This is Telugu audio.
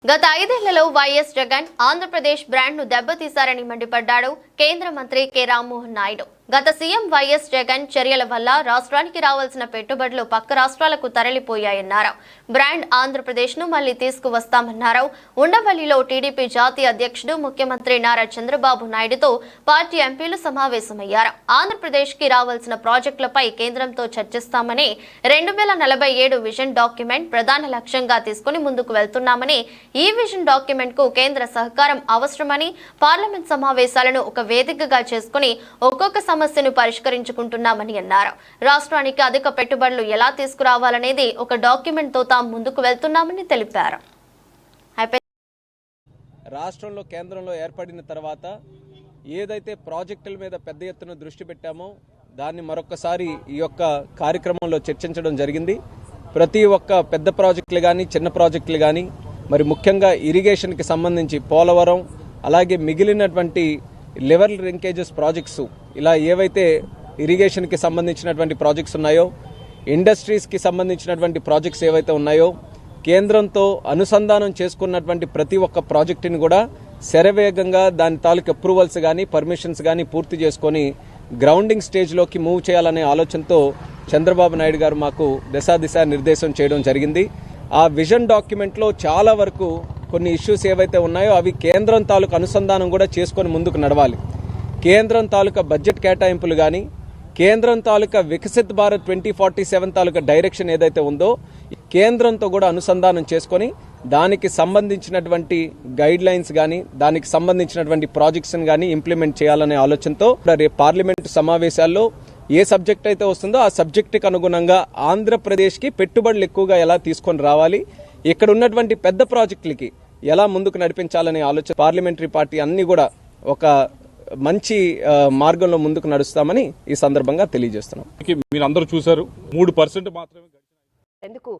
గత 5 ఏళ్లలో వైఎస్ జగన్ ఆంధ్రప్రదేశ్ బ్రాండ్ ను దెబ్బతీశారని మండిపడ్డాడు కేంద్ర మంత్రి కె రామ్మోహన్ నాయుడు. గత సీఎం వైఎస్ జగన్ చర్యల వల్ల రాష్ట్రానికి రావాల్సిన పెట్టుబడులు పక్క రాష్ట్రాలకు తరలిపోయాయన్నారు. బ్రాండ్ ఆంధ్రప్రదేశ్ ను మళ్లీ తీసుకువస్తామన్నారు. ఉండవల్లిలో టీడీపీ జాతీయ అధ్యక్షుడు ముఖ్యమంత్రి నారా చంద్రబాబు నాయుడుతో పార్టీ ఎంపీలు సమావేశమయ్యారు. ఆంధ్రప్రదేశ్ కి రావాల్సిన ప్రాజెక్టులపై కేంద్రంతో చర్చిస్తామని 2047 విజన్ డాక్యుమెంట్ ప్రధాన లక్ష్యంగా తీసుకుని ముందుకు వెళ్తున్నామని, ఈ విజన్ డాక్యుమెంట్ కు కేంద్ర సహకారం అవసరమని, పార్లమెంట్ సమావేశాలను ఒక వేదికగా చేసుకుని ఒక్కొక్క సమస్యను పరిష్కరించుకుంటున్నామని అన్నారు. రాష్ట్రానికి అధిక పెట్టుబడులు ఎలా తీసుకురావాలనేది ఒక డాక్యుమెంట్ తో తాము ముందుకు వెళ్తున్నామని తెలిపారు. రాష్ట్రంలో కేంద్రంలో ఏర్పడిన తర్వాత ఏదైతే ప్రాజెక్టుల మీద పెద్ద ఎత్తున దృష్టి పెట్టామో దాన్ని మరొకసారి ఈ యొక్క కార్యక్రమంలో చర్చించడం జరిగింది. ప్రతి ఒక్క పెద్ద ప్రాజెక్టులు కానీ చిన్న ప్రాజెక్టులు కానీ మరి ముఖ్యంగా ఇరిగేషన్కి సంబంధించి పోలవరం అలాగే మిగిలినటువంటి లెవెల్ లింకేజెస్ ప్రాజెక్ట్స్ ఇలా ఏవైతే ఇరిగేషన్కి సంబంధించినటువంటి ప్రాజెక్ట్స్ ఉన్నాయో, ఇండస్ట్రీస్కి సంబంధించినటువంటి ప్రాజెక్ట్స్ ఏవైతే ఉన్నాయో, కేంద్రంతో అనుసంధానం చేసుకున్నటువంటి ప్రతి ఒక్క ప్రాజెక్టుని కూడా శరవేగంగా దాని తాలూకు అప్రూవల్స్ కానీ పర్మిషన్స్ కానీ పూర్తి చేసుకొని గ్రౌండింగ్ స్టేజ్లోకి మూవ్ చేయాలనే ఆలోచనతో చంద్రబాబు నాయుడు గారు మాకు దిశా నిర్దేశం చేయడం జరిగింది. ఆ విజన్ డాక్యుమెంట్లో చాలా వరకు కొన్ని ఇష్యూస్ ఏవైతే ఉన్నాయో అవి కేంద్రం తాలూకు అనుసంధానం కూడా చేసుకొని ముందుకు నడవాలి. కేంద్రం తాలూకా బడ్జెట్ కేటాయింపులు కానీ, కేంద్రం తాలూకా వికసిత్ భారత్ 2047 తాలూకా డైరెక్షన్ ఏదైతే ఉందో కేంద్రంతో కూడా అనుసంధానం చేసుకొని దానికి సంబంధించినటువంటి గైడ్ లైన్స్ కానీ దానికి సంబంధించినటువంటి ప్రాజెక్ట్స్ కానీ ఇంప్లిమెంట్ చేయాలనే ఆలోచనతో రేపు పార్లమెంటు సమావేశాల్లో ఏ సబ్జెక్ట్ అయితే వస్తుందో ఆ సబ్జెక్టుకి అనుగుణంగా ఆంధ్రప్రదేశ్కి పెట్టుబడులు ఎక్కువగా ఎలా తీసుకొని రావాలి, ఇక్కడ ఉన్నటువంటి పెద్ద ప్రాజెక్టులకి ఎలా ముందుకు నడిపించాలనే ఆలోచన పార్లమెంటరీ పార్టీ అన్ని కూడా ఒక మంచి మార్గంలో ముందుకు నడుస్తామని ఈ సందర్భంగా తెలియజేస్తున్నాం. మీరు అందరూ చూశారు 3% మాత్రమే. ఎందుకు